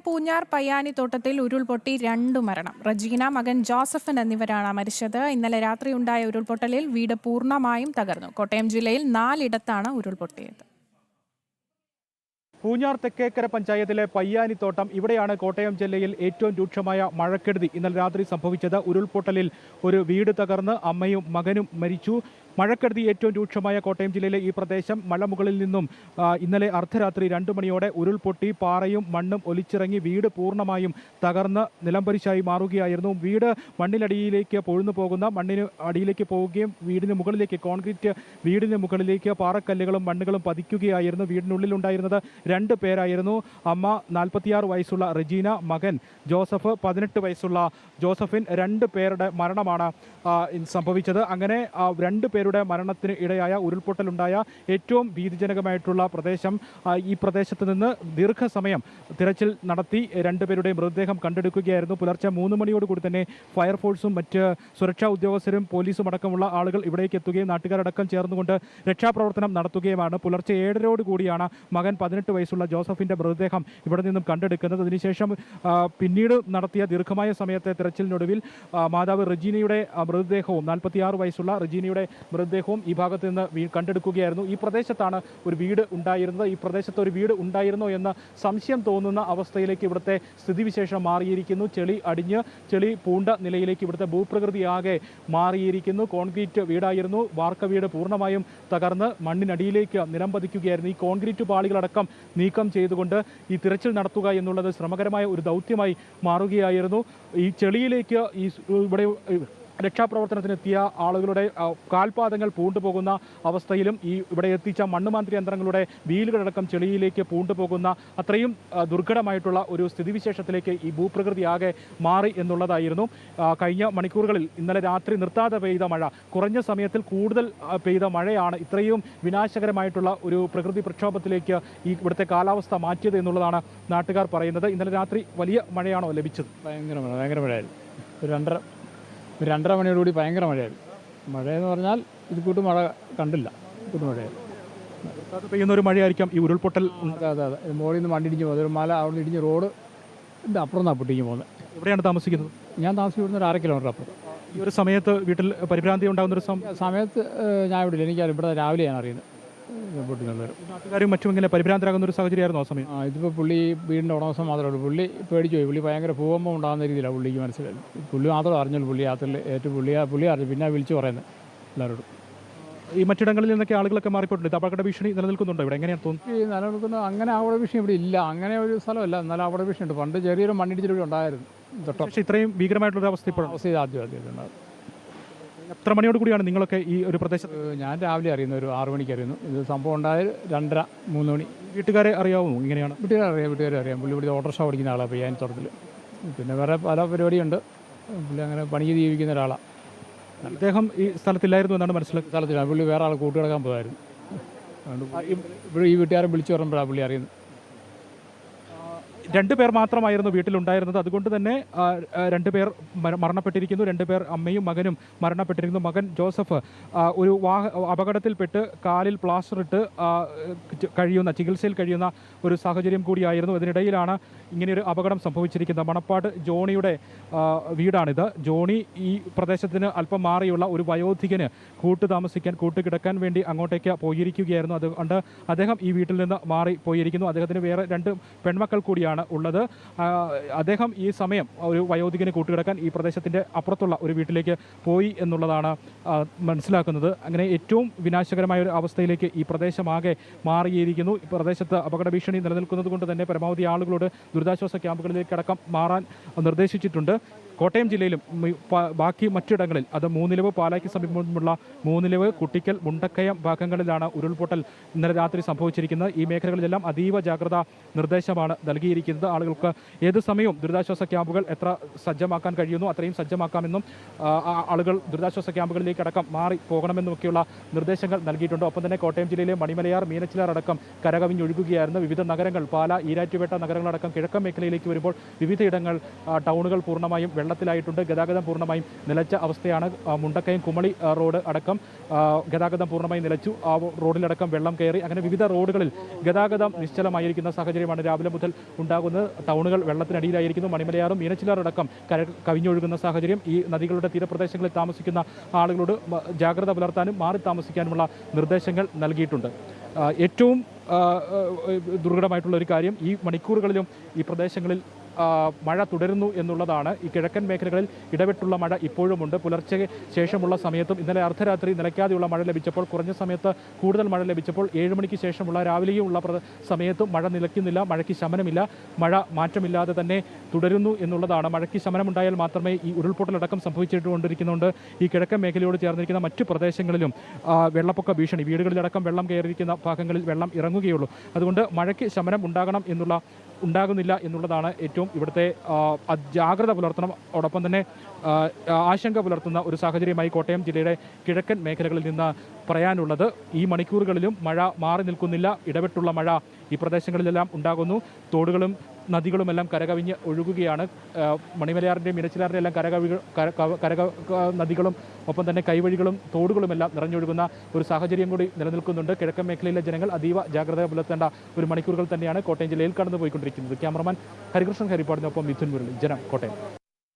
പൂഞ്ഞാർ പയ്യാനിത്തോട്ടത്തിൽ ഉരുൾപൊട്ടി 2 മരണം. റജീന, മകൻ ജോസഫൻ എന്നിവരാണ് മരിച്ചത്. ഇന്നലെ രാത്രിയുണ്ടായ ഉരുൾപൊട്ടലിൽ വീട് പൂർണ്ണമായും തകർന്നു. കോട്ടയം ജില്ലയിൽ 4 ഇടത്താണ് ഉരുൾപൊട്ടിയത്. പൂഞ്ഞാർ തെക്കേക്കര പഞ്ചായത്തിലെ പയ്യാനിത്തോട്ടം, ഇവിടെയാണ് കോട്ടയം ജില്ലയിൽ ഏറ്റവും രൂക്ഷമായ മഴക്കെടുതി ഇന്നലെ രാത്രി സംഭവിച്ചത്. ഉരുൾപൊട്ടലിൽ ഒരു വീട് തകർന്ന് അമ്മയും മകനും മരിച്ചു. മഴക്കെടുതി ഏറ്റവും രൂക്ഷമായ കോട്ടയം ജില്ലയിലെ ഈ പ്രദേശം മലമുകളിൽ നിന്നും ഇന്നലെ അർദ്ധരാത്രി 2 മണിയോടെ ഉരുൾപൊട്ടി പാറയും മണ്ണും ഒലിച്ചിറങ്ങി വീട് പൂർണ്ണമായും തകർന്ന് നിലംപരിശായി മാറുകയായിരുന്നു. വീട് മണ്ണിനടിയിലേക്ക് പൊഴുന്നു പോകുന്ന മണ്ണിന് അടിയിലേക്ക് പോവുകയും വീടിന് മുകളിലേക്ക് കോൺക്രീറ്റ് വീടിന് മുകളിലേക്ക് പാറക്കല്ലുകളും മണ്ണുകളും പതിക്കുകയായിരുന്നു. വീടിനുള്ളിലുണ്ടായിരുന്നത് 2 പേരായിരുന്നു. അമ്മ 46 വയസ്സുള്ള റജീന, മകൻ ജോസഫ് 18 വയസ്സുള്ള ജോസഫിൻ. 2 പേരുടെ മരണമാണ് സംഭവിച്ചത്. അങ്ങനെ 2 പേരുടെ മരണത്തിന് ഇടയായ ഉരുൾപൊട്ടലുണ്ടായ ഏറ്റവും ഭീതിജനകമായിട്ടുള്ള പ്രദേശം. ഈ പ്രദേശത്ത് നിന്ന് ദീർഘസമയം തിരച്ചിൽ നടത്തി 2 പേരുടെ മൃതദേഹം കണ്ടെടുക്കുകയായിരുന്നു. പുലർച്ചെ 3 മണിയോടുകൂടി തന്നെ ഫയർഫോഴ്സും മറ്റ് സുരക്ഷാ ഉദ്യോഗസ്ഥരും പോലീസും അടക്കമുള്ള ആളുകൾ ഇവിടേക്ക് എത്തുകയും നാട്ടുകാരടക്കം ചേർന്നുകൊണ്ട് രക്ഷാപ്രവർത്തനം നടത്തുകയുമാണ്. പുലർച്ചെ 7:30 കൂടിയാണ് മകൻ 18 വയസ്സുള്ള ജോസഫിന്റെ മൃതദേഹം ഇവിടെ നിന്നും കണ്ടെടുക്കുന്നത്. അതിനുശേഷം പിന്നീട് നടത്തിയ ദീർഘമായ സമയത്തെ തിരച്ചിലിനൊടുവിൽ മാതാവ് റജീനയുടെ മൃതദേഹവും 46 വയസ്സുള്ള റജീനയുടെ മൃതദേഹവും ഈ ഭാഗത്ത് നിന്ന് കണ്ടെടുക്കുകയായിരുന്നു. ഈ പ്രദേശത്താണ് ഒരു വീട് ഉണ്ടായിരുന്നത്. ഈ പ്രദേശത്ത് ഒരു വീട് ഉണ്ടായിരുന്നോ എന്ന സംശയം തോന്നുന്ന അവസ്ഥയിലേക്ക് ഇവിടുത്തെ സ്ഥിതിവിശേഷം മാറിയിരിക്കുന്നു. ചെളി അടിഞ്ഞ് ചെളി പൂണ്ട നിലയിലേക്ക് ഇവിടുത്തെ ഭൂപ്രകൃതിയാകെ മാറിയിരിക്കുന്നു. കോൺക്രീറ്റ് വീടായിരുന്നു. വാർക്ക വീട് പൂർണ്ണമായും തകർന്ന് മണ്ണിനടിയിലേക്ക് നിലംപതിക്കുകയായിരുന്നു. ഈ കോൺക്രീറ്റ് പാളികളടക്കം നീക്കം ചെയ്തുകൊണ്ട് ഈ തിരച്ചിൽ നടത്തുക എന്നുള്ളത് ശ്രമകരമായ ഒരു ദൗത്യമായി മാറുകയായിരുന്നു. ഈ ചെളിയിലേക്ക് ഇവിടെ രക്ഷാപ്രവർത്തനത്തിനെത്തിയ ആളുകളുടെ കാൽപാദങ്ങൾ പൂണ്ടുപോകുന്ന അവസ്ഥയിലും ഇവിടെ എത്തിച്ച മണ്ണുമാന്ത്രി യന്ത്രങ്ങളുടെ വീലുകളടക്കം ചെളിയിലേക്ക് പൂണ്ടുപോകുന്ന അത്രയും ദുർഘടമായിട്ടുള്ള ഒരു സ്ഥിതിവിശേഷത്തിലേക്ക് ഈ ഭൂപ്രകൃതി ആകെ മാറി എന്നുള്ളതായിരുന്നു. കഴിഞ്ഞ മണിക്കൂറുകളിൽ ഇന്നലെ രാത്രി നിർത്താതെ പെയ്ത മഴ, കുറഞ്ഞ സമയത്തിൽ കൂടുതൽ പെയ്ത മഴയാണ് ഇത്രയും വിനാശകരമായിട്ടുള്ള ഒരു പ്രകൃതി പ്രക്ഷോഭത്തിലേക്ക് ഈ ഇവിടുത്തെ കാലാവസ്ഥ മാറ്റിയത് എന്നുള്ളതാണ് നാട്ടുകാർ പറയുന്നത്. ഇന്നലെ രാത്രി വലിയ മഴയാണോ ലഭിച്ചത്? ഭയങ്കര മഴയായിരുന്നു. ഒരു 2:30 മണിയോടുകൂടി ഭയങ്കര മഴയായിരുന്നു. മഴയെന്ന് പറഞ്ഞാൽ ഇത് കൂട്ട് മഴ കണ്ടില്ല. കൂട്ട് മഴയായിരുന്നു. പെയ്യുന്ന ഒരു മഴയായിരിക്കാം ഈ ഉരുൾപൊട്ടൽ. അതെ. മുകളിൽ നിന്ന് മണ്ണിടിഞ്ഞ് പോകുന്നത്, ഒരു മല അവിടെ ഇടിഞ്ഞ് റോഡ് അപ്പുറം നിന്നാണ് പൊട്ടിഞ്ഞ് പോകുന്നത്. എവിടെയാണ് താമസിക്കുന്നത്? ഞാൻ താമസിക്കുന്നത് ഒരു 1/2 കിലോമീറ്റർ അപ്പുറം. ഈ ഒരു സമയത്ത് വീട്ടിൽ പരിഭ്രാന്തി ഉണ്ടാകുന്ന ഒരു സമയത്ത് ഞാൻ ഇവിടെ എനിക്ക് ഇവിടെ രാവിലെയാണ് അറിയുന്നത് പൊട്ടുന്നുള്ളത്. നാട്ടുകാരും മറ്റും ഇങ്ങനെ പരിഭ്രാന്തരാകുന്ന ഒരു സാഹചര്യമായിരുന്നു ആ സമയം. ഇതിപ്പോൾ പുള്ളി വീടിൻ്റെ ഉടമസ്ഥൻ മാത്രമേ ഉള്ളൂ. പുള്ളി പേടിച്ചു പോയി. പുള്ളി ഭയങ്കര ഭൂകമ്പം ഉണ്ടാകുന്ന രീതിയിലാണ് പുള്ളിക്ക് മനസ്സിലായി. പുള്ളി മാത്രം അറിഞ്ഞുള്ളൂ. പുള്ളി യാത്രയിൽ ഏറ്റവും പുള്ളി അറിഞ്ഞു. പിന്നെ വിളിച്ചു പറയുന്നത് എല്ലാവരോടും. ഈ മറ്റിടങ്ങളിൽ നിന്നൊക്കെ ആളുകളൊക്കെ മാറിപ്പോയിട്ടുണ്ട്. അപകട ഭീഷണി നിലനിൽക്കുന്നുണ്ടോ ഇവിടെ? എങ്ങനെയാണ് തോന്നുന്നത്? ഈ നിലനിൽക്കുന്ന അങ്ങനെ അപകട ഭീഷണി ഇവിടെ ഇല്ല. അങ്ങനെ ഒരു സ്ഥലമല്ല. എന്നാലും അപകട ഭീഷണി ഉണ്ട്. പണ്ട് ചെറിയൊരു മണ്ണിടിച്ചിലൂടെ ഉണ്ടായിരുന്നു. പക്ഷേ ഇത്രയും ഭീകരമായിട്ടുള്ള അവസ്ഥ ഇപ്പോഴും ആദ്യം ഉണ്ടാകും. എത്ര മണിയോട് കൂടിയാണ് നിങ്ങളൊക്കെ ഈ ഒരു പ്രദേശത്ത്? ഞാൻ രാവിലെ അറിയുന്നു, ഒരു 6 മണിക്ക് അറിയുന്നു. ഇത് സംഭവം ഉണ്ടായത് 2:30, 3 മണി. വീട്ടുകാരെ അറിയാവുമോ ഇങ്ങനെയാണ്? വീട്ടുകാരെ അറിയാം. പുള്ളി ഇവിടെ ഓട്ടോറിക്ഷ ഓടിക്കുന്ന ആളാണ് പയ്യാനിത്തോട്ടത്തിൽ. പിന്നെ വേറെ പല പരിപാടിയുണ്ട്. പുള്ളി അങ്ങനെ പണി ചെയ്ത് ജീവിക്കുന്ന ഒരാളാണ്. അദ്ദേഹം ഈ സ്ഥലത്തില്ലായിരുന്നു എന്നാണ് മനസ്സിലാക്കുന്നത്. സ്ഥലത്തില്ല. പുള്ളി വേറെ ആൾ കൂട്ടുകിടക്കാൻ പോകായിരുന്നു. ഇവിടെ ഈ വീട്ടുകാരെ വിളിച്ചു പറയുമ്പോഴാണ് പുള്ളി അറിയുന്നത്. 2 പേർ മാത്രമായിരുന്നു വീട്ടിലുണ്ടായിരുന്നത്. അതുകൊണ്ട് തന്നെ 2 പേർ മരണപ്പെട്ടിരിക്കുന്നു. 2 പേർ അമ്മയും മകനും മരണപ്പെട്ടിരിക്കുന്നു. മകൻ ജോസഫ് ഒരു അപകടത്തിൽപ്പെട്ട് കാലിൽ പ്ലാസ്റ്റർ ഇട്ട് ചികിത്സയിൽ കഴിയുന്ന ഒരു സാഹചര്യം കൂടിയായിരുന്നു. ഇതിനിടയിലാണ് ഇങ്ങനെയൊരു അപകടം സംഭവിച്ചിരിക്കുന്നത്. മണപ്പാട് ജോണിയുടെ വീടാണിത്. ജോണി ഈ പ്രദേശത്തിന് അല്പം മാറിയുള്ള ഒരു വയോധികന് കൂട്ടുകിടക്കാൻ വേണ്ടി അങ്ങോട്ടേക്ക് പോയിരിക്കുകയായിരുന്നു. അതുകൊണ്ട് അദ്ദേഹം ഈ വീട്ടിൽ നിന്ന് മാറി പോയിരിക്കുന്നു. അദ്ദേഹത്തിന് വേറെ 2 പെൺമക്കൾ കൂടിയാണ് ഉള്ളത്. അദ്ദേഹം ഈ സമയം ഒരു വയോധികന് കൂട്ടുകിടക്കാൻ ഈ പ്രദേശത്തിൻ്റെ അപ്പുറത്തുള്ള ഒരു വീട്ടിലേക്ക് പോയി എന്നുള്ളതാണ് മനസ്സിലാക്കുന്നത്. അങ്ങനെ ഏറ്റവും വിനാശകരമായ ഒരു അവസ്ഥയിലേക്ക് ഈ പ്രദേശമാകെ മാറിയിരിക്കുന്നു. ഈ പ്രദേശത്ത് അപകട ഭീഷണി നിലനിൽക്കുന്നത് കൊണ്ട് തന്നെ പരമാവധി ആളുകളോട് ദുരിതാശ്വാസ ക്യാമ്പുകളിലേക്കടക്കം മാറാൻ നിർദ്ദേശിച്ചിട്ടുണ്ട്. കോട്ടയം ജില്ലയിലും ബാക്കി മറ്റിടങ്ങളിൽ, അത് മൂന്നിലവ്, പാലായ്ക്ക് സമീപമുള്ള മൂന്നിലവ്, കുട്ടിക്കൽ, മുണ്ടക്കയം ഭാഗങ്ങളിലാണ് ഉരുൾപൊട്ടൽ ഇന്നലെ രാത്രി സംഭവിച്ചിരിക്കുന്നത്. ഈ മേഖലകളിലെല്ലാം അതീവ ജാഗ്രതാ നിർദ്ദേശമാണ് നൽകിയിരിക്കുന്നത്. ആളുകൾക്ക് ഏത് സമയവും ദുരിതാശ്വാസ ക്യാമ്പുകൾ എത്ര സജ്ജമാക്കാൻ കഴിയുന്നു അത്രയും സജ്ജമാക്കാമെന്നും ആളുകൾ ദുരിതാശ്വാസ ക്യാമ്പുകളിലേക്ക് അടക്കം മാറി പോകണമെന്നുമൊക്കെയുള്ള നിർദ്ദേശങ്ങൾ നൽകിയിട്ടുണ്ട്. ഒപ്പം തന്നെ കോട്ടയം ജില്ലയിലെ മണിമലയാർ, മീനച്ചിലാർ അടക്കം കരകവിഞ്ഞൊഴുകുകയായിരുന്നു. വിവിധ നഗരങ്ങൾ, പാല, ഈരാറ്റുപേട്ട നഗരങ്ങളടക്കം കിഴക്കൻ മേഖലയിലേക്ക് വരുമ്പോൾ വിവിധയിടങ്ങൾ ടൗണുകൾ പൂർണ്ണമായും വെള്ളത്തിലായിട്ടുണ്ട്. ഗതാഗതം പൂർണ്ണമായും നിലച്ച അവസ്ഥയാണ്. മുണ്ടക്കയം കുമളി റോഡ് അടക്കം ഗതാഗതം പൂർണ്ണമായും നിലച്ചു. ആ റോഡിലടക്കം വെള്ളം കയറി. അങ്ങനെ വിവിധ റോഡുകളിൽ ഗതാഗതം നിശ്ചലമായിരിക്കുന്ന സാഹചര്യമാണ് രാവിലെ മുതൽ ഉണ്ടാകുന്നത്. ടൗണുകൾ വെള്ളത്തിനടിയിലായിരിക്കുന്നു. മണിമലയാറും മീനച്ചിലാറടക്കം കവിഞ്ഞൊഴുകുന്ന സാഹചര്യം. ഈ നദികളുടെ തീരപ്രദേശങ്ങളിൽ താമസിക്കുന്ന ആളുകളോട് ജാഗ്രത പുലർത്താനും മാറി താമസിക്കാനുമുള്ള നിർദ്ദേശങ്ങൾ നൽകിയിട്ടുണ്ട്. ഏറ്റവും ദുർഘടമായിട്ടുള്ള ഒരു കാര്യം ഈ മണിക്കൂറുകളിലും ഈ പ്രദേശങ്ങളിൽ മഴ തുടരുന്നു എന്നുള്ളതാണ്. ഈ കിഴക്കൻ മേഖലകളിൽ ഇടവിട്ടുള്ള മഴ ഇപ്പോഴുമുണ്ട്. പുലർച്ചെ ശേഷമുള്ള സമയത്തും ഇന്നലെ അർദ്ധരാത്രി നിലയ്ക്കാതെയുള്ള മഴ ലഭിച്ചപ്പോൾ, കുറഞ്ഞ സമയത്ത് കൂടുതൽ മഴ ലഭിച്ചപ്പോൾ 7 മണിക്ക് ശേഷമുള്ള രാവിലെയുമുള്ള സമയത്തും മഴ നിലയ്ക്കുന്നില്ല. മഴയ്ക്ക് ശമനമില്ല. മഴ മാറ്റമില്ലാതെ തന്നെ തുടരുന്നു എന്നുള്ളതാണ്. മഴയ്ക്ക് ശമനമുണ്ടായാൽ മാത്രമേ ഈ ഉരുൾപൊട്ടലടക്കം സംഭവിച്ചിട്ടുകൊണ്ടിരിക്കുന്നുണ്ട്. ഈ കിഴക്കൻ മേഖലയോട് ചേർന്നിരിക്കുന്ന മറ്റു പ്രദേശങ്ങളിലും വെള്ളപ്പൊക്ക ഭീഷണി, വീടുകളിലടക്കം വെള്ളം കയറിയിരിക്കുന്ന ഭാഗങ്ങളിൽ വെള്ളം ഇറങ്ങുകയുള്ളൂ. അതുകൊണ്ട് മഴയ്ക്ക് ശമനം ഉണ്ടാകുന്നില്ല എന്നുള്ളതാണ് ഏറ്റവും ഇവിടുത്തെ ജാഗ്രത പുലർത്തണം. അതോടൊപ്പം തന്നെ ആശങ്ക പുലർത്തുന്ന ഒരു സാഹചര്യമായി കോട്ടയം ജില്ലയുടെ കിഴക്കൻ മേഖലകളിൽ നിന്ന് പറയാനുള്ളത്. ഈ മണിക്കൂറുകളിലും മഴ മാറി നിൽക്കുന്നില്ല. ഇടവിട്ടുള്ള മഴ ഈ പ്രദേശങ്ങളിലെല്ലാം ഉണ്ടാകുന്നു. തോടുകളും നദികളുമെല്ലാം കരകവിഞ്ഞ് ഒഴുകുകയാണ്. മണിമലയാറിൻ്റെയും മീനച്ചിലാറിൻ്റെ എല്ലാം നദികളും ഒപ്പം തന്നെ കൈവഴികളും തോടുകളുമെല്ലാം നിറഞ്ഞൊഴുകുന്ന ഒരു സാഹചര്യം കൂടി നിലനിൽക്കുന്നുണ്ട്. കിഴക്കൻ മേഖലയിലെ ജനങ്ങൾ അതീവ ജാഗ്രത പുലർത്തേണ്ട ഒരു മണിക്കൂറുകൾ തന്നെയാണ് കോട്ടയം ജില്ലയിൽ കടന്നുപോയിക്കൊണ്ടിരിക്കുന്നത്. ക്യാമറമാൻ ഹരികൃഷ്ണൻ ഹരിപ്പാടിനൊപ്പം മിഥുൻ മുരളി, ജനം, കോട്ടയം.